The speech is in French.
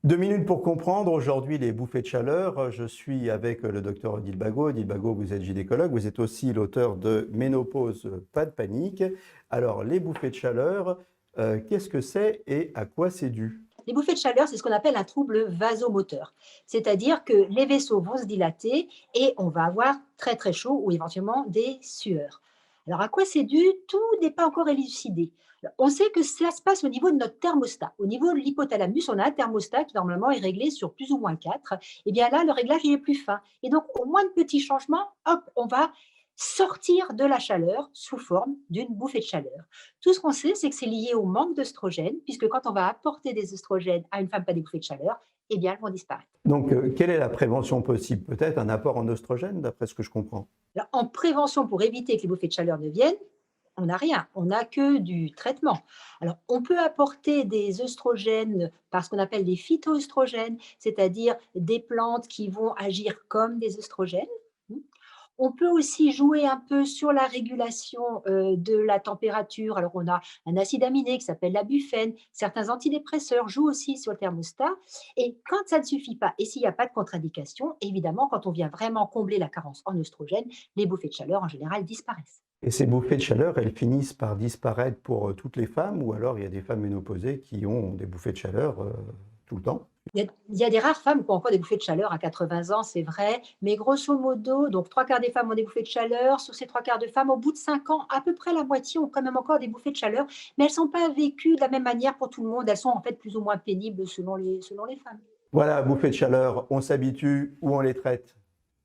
2 minutes pour comprendre. Aujourd'hui, les bouffées de chaleur. Je suis avec le docteur Odile Bagot. Odile Bagot, vous êtes gynécologue. Vous êtes aussi l'auteur de Ménopause, pas de panique. Alors, les bouffées de chaleur, qu'est-ce que c'est et à quoi c'est dû? Les bouffées de chaleur, c'est ce qu'on appelle un trouble vasomoteur. C'est-à-dire que les vaisseaux vont se dilater et on va avoir très très chaud ou éventuellement des sueurs. Alors à quoi c'est dû? Tout n'est pas encore élucidé. On sait que cela se passe au niveau de notre thermostat. Au niveau de l'hypothalamus, on a un thermostat qui normalement est réglé sur plus ou moins 4. Et bien là, le réglage il est plus fin. Et donc, au moins de petits changements, hop, on va sortir de la chaleur sous forme d'une bouffée de chaleur. Tout ce qu'on sait, c'est que c'est lié au manque d'œstrogènes, puisque quand on va apporter des œstrogènes à une femme pas des bouffées de chaleur, eh bien, elles vont disparaître. Donc, quelle est la prévention possible? Peut-être un apport en oestrogène, d'après ce que je comprends. Alors, en prévention, pour éviter que les bouffées de chaleur ne viennent, on n'a rien, on n'a que du traitement. Alors, on peut apporter des œstrogènes par ce qu'on appelle des phytoœstrogènes, c'est-à-dire des plantes qui vont agir comme des œstrogènes. On peut aussi jouer un peu sur la régulation de la température. Alors, on a un acide aminé qui s'appelle la bufène. Certains antidépresseurs jouent aussi sur le thermostat. Et quand ça ne suffit pas, et s'il n'y a pas de contre-indication, évidemment, quand on vient vraiment combler la carence en oestrogène, les bouffées de chaleur, en général, disparaissent. Et ces bouffées de chaleur, elles finissent par disparaître pour toutes les femmes, ou alors il y a des femmes ménopausées qui ont des bouffées de chaleur tout le temps? Il y a des rares femmes qui ont encore des bouffées de chaleur à 80 ans, c'est vrai, mais grosso modo, donc 3 quarts des femmes ont des bouffées de chaleur. Sur ces 3 quarts de femmes, au bout de 5 ans, à peu près la moitié ont quand même encore des bouffées de chaleur, mais elles ne sont pas vécues de la même manière pour tout le monde. Elles sont en fait plus ou moins pénibles selon les femmes. Voilà, bouffées de chaleur, on s'habitue ou on les traite?